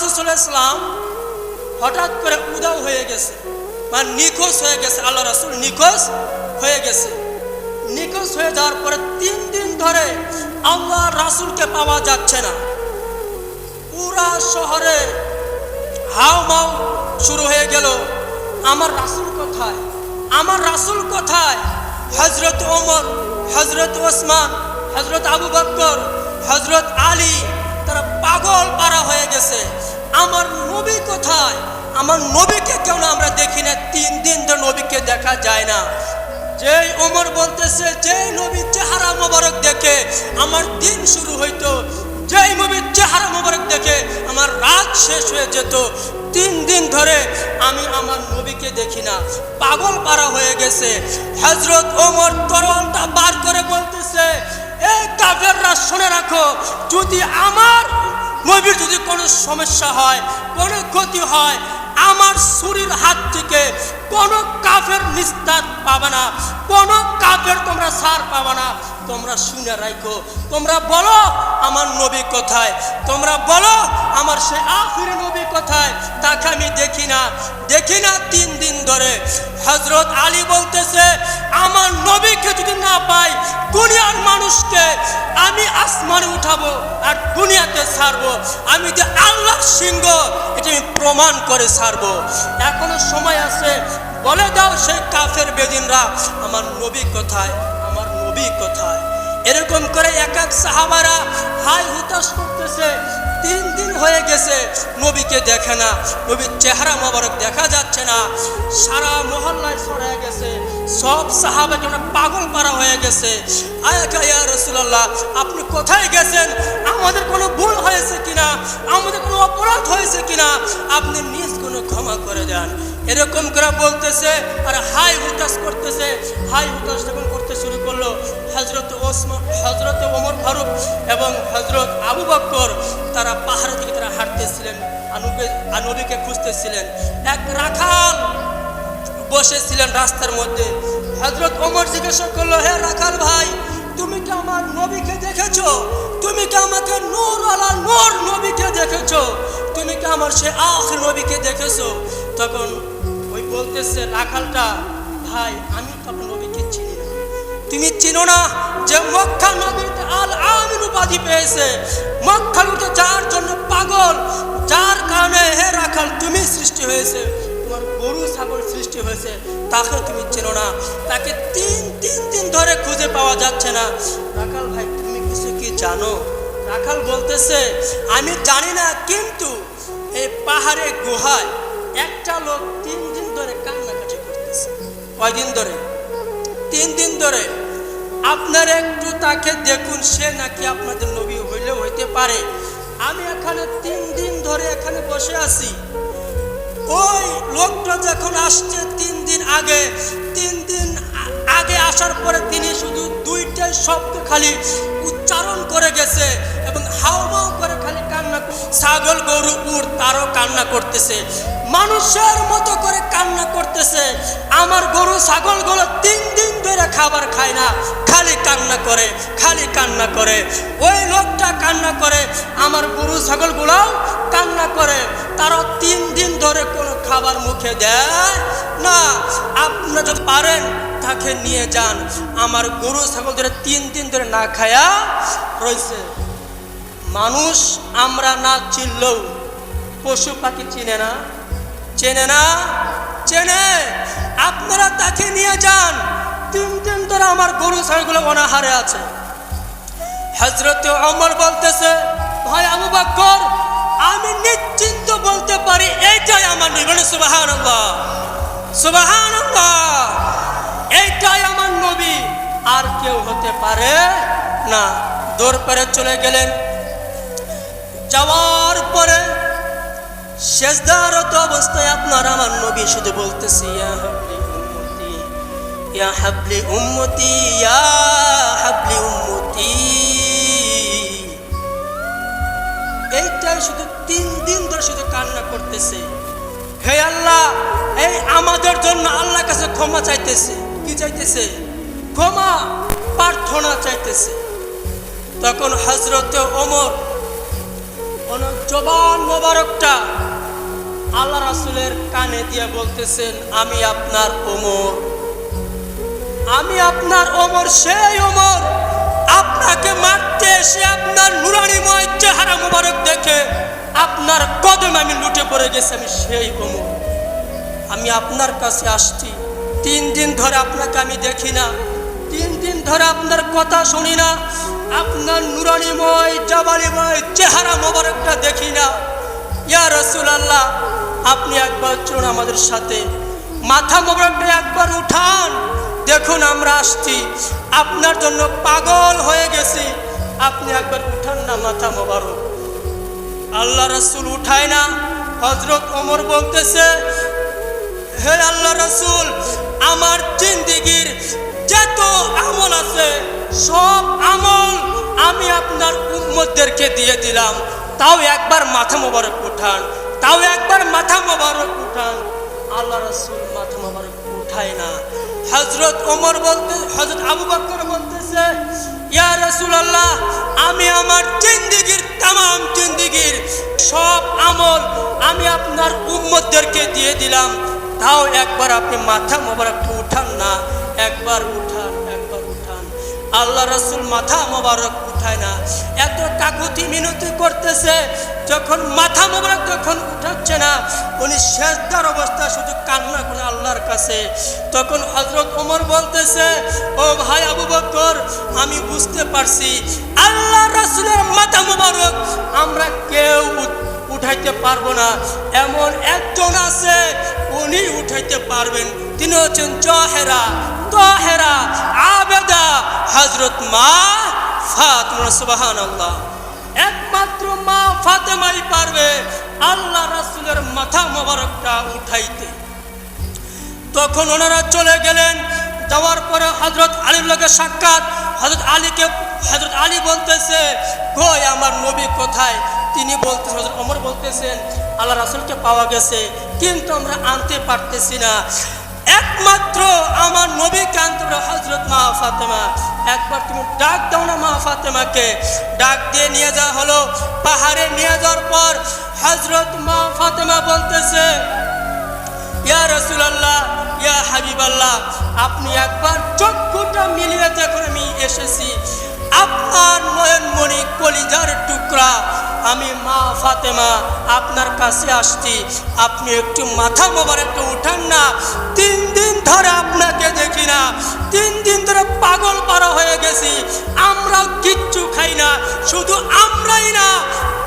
রাসূল সাল্লাল্লাহু আলাইহি ওয়াসাল্লাম হঠাৎ করে উধাও হয়ে গেছে, মানে নিখোঁজ হয়ে গেছে। আল্লাহ রাসূল নিখোঁজ হয়ে গেছে। নিখোঁজ হয়ে যাওয়ার পরে 3 দিন ধরে আল্লাহ রাসূলকে পাওয়া যাচ্ছে না। পুরা শহরে হাউমাউ শুরু হয়ে গেল, আমার রাসূল কোথায়, আমার রাসূল কোথায়। হযরত ওমর, হযরত ওসমান, হযরত আবু বকর, হযরত আলী তারা পাগল পারা হয়ে গেছে, আমার নবী কোথায়, আমার নবীকে কেন আমরা দেখি না। 3 দিন ধরে নবীকে দেখা যায় না। যেই ওমর বলতেছে, যেই নবীর চেহারা মোবারক দেখে আমার দিন শুরু হইতো, যেই নবীর চেহারা মোবারক দেখে আমার রাত শেষ হয়ে যেত, 3 দিন ধরে আমি আমার নবীকে দেখি না। পাগল পারা হয়ে গেছে। হযরত ওমর তরোয়ালটা বার করে বলতেছে, এই কাফেররা শুনে রাখো, যদি আমার নবীর যদি কোনো সমস্যা হয়, কোনো ক্ষতি হয়, আমার ছুরির হাত থেকে কোনো কাফের নিস্তার পাবে না, কোনো কাফের তোমরা ছাড় পাবে না। তোমরা শুনে রাখো, তোমরা বলো আমার নবী কোথায়, তোমরা বলো আমার সে আখিরি নবী কোথায়, তাকে আমি দেখি না, দেখি না 3 দিন ধরে। হযরত আলী বলতেছে, আমার নবীকে যদি না পাই, দুনিয়ার মানুষকে আমি আসমানে উঠাবো আর দুনিয়াতে ছাড়বো, আমি যে আল্লাহর সিংহ এটা আমি প্রমাণ করে ছাড়বো। এখনো সময় আছে, বলে দাও সেই কাফের বেদিনরা আমার নবী কোথায়, আমার নবী কোথায়। এরকম করে এক এক সাহাবারা হাই হুতাশ করতেছে। 3 দিন হয়ে গেছে নবীকে দেখে না, নবীর চেহারা মোবারক দেখা যাচ্ছে না। সারা মহল্লায় ছড়িয়ে গেছে, সব সাহাবা কেমন পাগল পারা হয়ে গেছে। আয়া ইয়া রাসূলুল্লাহ, আপনি কোথায় গেছেন, আমাদের কোনো ভুল হয়েছে কিনা, আমাদের কোনো অপরাধ হয়েছে কিনা, আপনি নিজ কোনো ক্ষমা করে দেন। এরকম করে বলতেছে আর হাই হুতাশ করতেছে। হাই হুতাশ যখন করতে শুরু করলো, হযরত ওসমান, হযরত ওমর ফারুক এবং হযরত আবু বকর তারা পাহাড়ের দিকে তারা হাঁটতেছিলেন, নবীকে খুঁজতেছিলেন। এক রাখাল বসেছিলেন রাস্তার মধ্যে। হযরত ওমর জিজ্ঞাসা করলো, হে রাখাল ভাই, তুমি কি আমার নবীকে দেখেছো, তুমি কি আমাকে নূরওয়ালা নূর নবীকে দেখেছো, তুমি কি আমার সে আখির নবীকে দেখেছো? তখন ওই বলতেছে রাখালটা, ভাই আমি তো আপনার নবীকে চিনি না। তুমি চিনো না যে মক্কা নবীতে আল আমিন উপাধি পেয়েছে, মক্কার উঠে যার জন্য পাগল, যার কারণে হে রাখাল তুমি সৃষ্টি হয়েছে, তোমার গরু ছাগল সৃষ্টি হয়েছে, তাকে তুমি চেনো না, তাকে 3 দিন ধরে খুঁজে পাওয়া যাচ্ছে না। রাখাল ভাই তুমি কিছু কি জানো? রাখাল বলতেছে, আমি জানি না, কিন্তু এই পাহাড়ে গুহায় একটা লোক 3 দিন ধরে কান্নাকাটি করতেছে। কয়দিন ধরে? 3 দিন ধরে। আপনারা একটু তাকে দেখুন, সে নাকি আপনাদের নবী হইলেও হইতে পারে। আমি এখানে 3 দিন ধরে এখানে বসে আছি। ওই লোকটা যখন আসছে 3 দিন আগে, 3 দিন আগে আসার পরে তিনি শুধু 2টা শব্দ খালি উচ্চারণ করে গেছে এবং হাউমাউ করে খালি কান্না। ছাগল গরু উট তারও কান্না করতেছে, মানুষের মতো করে কান্না করতেছে। আমার গরু ছাগলগুলো 3 দিন ধরে খাবার খায় না, খালি কান্না করে, খালি কান্না করে। ওই লোকটা কান্না করে, আমার গরু ছাগলগুলাও কান্না করে, তারা 3 দিন ধরে কোনো খাবার মুখে দেয় না। আপনারা যদি পারেন তাকে নিয়ে যান, আমার গরু ছাগল ধরে 3 দিন ধরে না খায়া রয়েছে। মানুষ আমরা না চিনলেও পশু পাখি চিনে না, চেনে না, চেনে। আপনারা তাকে নিয়ে যান, 3 দিন ধরে আমার গরু ছাগলগুলো অনাহারে আছে। হযরত ওমর বলতেছে, ভাই আবু বকর, আমি নিশ্চিন্ত বলতে পারি এইটাই আমার নবী। সুবহানাল্লাহ, সুবহানাল্লাহ, এইটাই আমার নবী, আর কেউ হতে পারে না। দৌড় করে চলে গেলেন। যাওয়ার পরে সেজদারত অবস্থায় আপনার আমার নবী শুধু বলতেছে, ইয়া হাবলি উম্মতি, ইয়া হাবলি উম্মতি, ইয়া হাবলি উম্মতি। এইটাই শুধু 3 দিন ধরে শুধু কান্না করতেছে। হে আল্লাহ, এই আমাদের জন্য আল্লাহর কাছে ক্ষমা চাইতেছে। কি চাইতেছে? ক্ষমা প্রার্থনা চাইতেছে। তখন হযরত ওমর জবান মোবারকটা আল্লাহ রাসূলের কানে দিয়ে বলতেছেন, আমি আপনার ওমর, আমি আপনার ওমর, সেই ওমর আপনাকে মারতে এসে আপনার নুরানিময় চেহারা মোবারক দেখে আপনার কদমে আমি লুটে পড়ে গেছি, আমি সেই ওমর। আমি আপনার কাছে আসছি, 3 দিন ধরে আপনাকে আমি দেখি না, 3 দিন ধরে আপনার কথা শুনি না, আপনার নুরানিময় জাবালিময় চেহারা মোবারকটা দেখি না। ইয়া রাসূলুল্লাহ, আপনি একবার চলুন আমাদের সাথে, মাথা মোবারকটা একবার উঠান, দেখুন আমরা আসছি, আপনার জন্য পাগল হয়ে গেছি, আপনি একবার উঠান না মাথা মোবারক। আল্লাহ রাসূল উঠায় না। হযরত ওমর বলতেছে, হে আল্লাহ রাসূল, আমার জিন্দেগির যত আমল আছে সব আমল আমি আপনার উম্মতদেরকে দিয়ে দিলাম, তাও একবার মাথা মোবারক উঠান, তাও একবার মাথা মোবারক উঠান। আল্লাহ রাসূল মাথা মোবারক উঠায় না। হযরত ওমর বলতে, হযরত আবু বকর বলতেছে, ইয়া রাসূলুল্লাহ, আমি আমার জিন্দেগির তামাম জিন্দেগির সব আমল আমি আপনার উম্মতদেরকে দিয়ে দিলাম, তাও একবার আপনি মাথা মোবারক উঠান না, একবার উঠান, একবার উঠান। আল্লাহ রাসূল মাথা মোবারক উঠায় না, এত কাকুতি মিনতি করতেছে, যখন মাথা মোবারক যখন উঠাচ্ছে না, উনি সেজদার অবস্থা শুধু কান্না করে আল্লাহর কাছে। তখন হযরত ওমর বলতেছে, ও ভাই আবু বকর, আমি বুঝতে পারছি আল্লাহ রাসূলের মাথা মোবারক আমরা কেউ উঠাইতে পারবো না, এমন একজন আছে উনি উঠাইতে পারবেন, তিনি হচ্ছেন জাহেরা, তাহেরা, আবেদা, হযরত মা ফাতেমা। সুবহানাল্লাহ, একমাত্র মা ফাতেমাই পারবে আল্লাহ রাসূলের মাথা মোবারকটা উঠাইতে। তখন ওনারা চলে গেলেন। যাওয়ার পরে হযরত আলীর লগে সাক্ষাৎ। হযরত আলী বলতেছে, কই আমার নবী কোথায়? তিনি বলতেছেন, হযরত ওমর বলতেছেন, আল্লাহ রাসূলকে পাওয়া গেছে, কিন্তু আমরা আনতে পারতেছি না, একমাত্র আমার নবীকে আনতে পারে হযরত মা ফাতেমা, একবার তুমি ডাক দাও না মা ফাতেমাকে। ডাক দিয়ে নিয়ে যাওয়া হলো। পাহাড়ে নিয়ে যাওয়ার পর হযরত মা ফাতেমা বলতেছে, ইয়া রাসূলুল্লাহ, ইয়া হাবিবাল্লাহ, আপনি একবার চক্ষুটা মিলিয়ে দেখুন, আমি এসেছি, আপনার নয়নমণি কলিজার টুকরা আমি মা ফাতেমা আপনার কাছে আসছি, আপনি একটু মাথা মোবারক উঠান না, 3 দিন ধরে আপনাকে দেখি না, 3 দিন ধরে পাগল পারা হয়ে গেছি, আমরা কিচ্ছু খাই না, শুধু আমরাই না,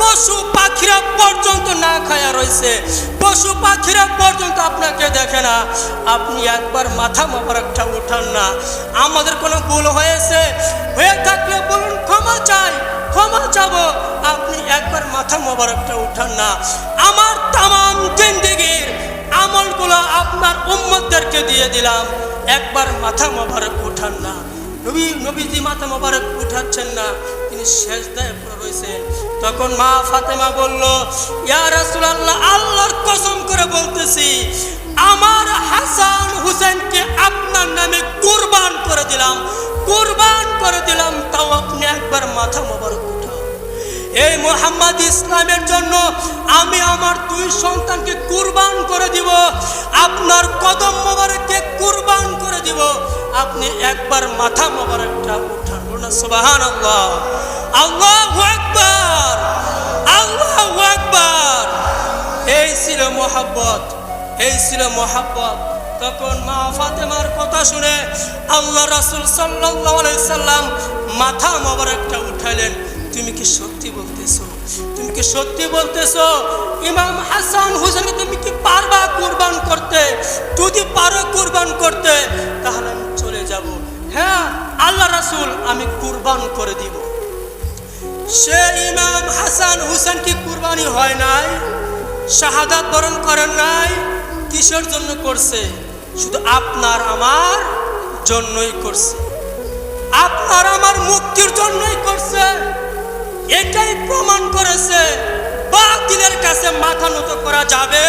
পশু পাখিরা পর্যন্ত না খায়া রয়েছে, পশু পাখিরা পর্যন্ত আপনাকে দেখে না, আপনি একবার মাথা মোবারকটা উঠান না, আমাদের কোনো ভুল হয়ে থাকলে বলুন, ক্ষমা চাই, ক্ষমা চাবো, আপনি একবার মাথা মোবারকটা উঠান না, আমার তামাম জিন্দেগির আমলগুলো আপনার উম্মতদেরকে দিয়ে দিলাম, একবার মাথা মোবারক উঠান না। নবীজি মাথা মোবারক উঠাচ্ছেন না, তিনি সেজদায় পড়ে রয়েছেন। তখন মা ফাতেমা বলল, ইয়া রাসূলুল্লাহ, আল্লাহর কসম করে বলতেছি, আমার হাসান হুসেনকে আপনার নামে কুরবান করে দিলাম, কুরবান করে দিলাম, তাও আপনি একবার মাথা মোবারক উঠান। এই মুহাম্মদ ইসলামের জন্য আমি আমার 2 সন্তানকে কুরবান করে দিব, আপনার কদম মোবারককে কুরবান করে দিব, আপনি একবার মাথা মোবারকটা উঠান। বলুন সুবহানাল্লাহ, আল্লাহু আকবার, আল্লাহু আকবার। এই ছিল মোহাব্বত, এই ছিল মোহাব্বত। তখন মা ফাতেমার কথা শুনে আল্লাহ রাসূল সাল্লাল্লাহু আলাইহি সাল্লাম মাথা মোবারকটা উঠালেন। তুমি কি সত্যি বলতেছো? তুমি কি সত্যি বলতেছো? ইমাম হাসান হুসেনকে তুমি কি পারবা কুরবান করতে? যদি পারো কুরবান করতে, তাহলে আমি চলে যাব। হ্যাঁ আল্লাহ রাসূল, আমি কুরবান করে দিব। সে ইমাম হাসান হুসেন কি কুরবানি হয় নাই? শাহাদাত বরণ করেন নাই? কিসের জন্য করছে? শুধু আপনার আমার জন্যই করছে, আপনার আমার মুক্তির জন্যই করছে। এটাই প্রমাণ করেছে বাতিলের কাছে মাথা নত করা যাবে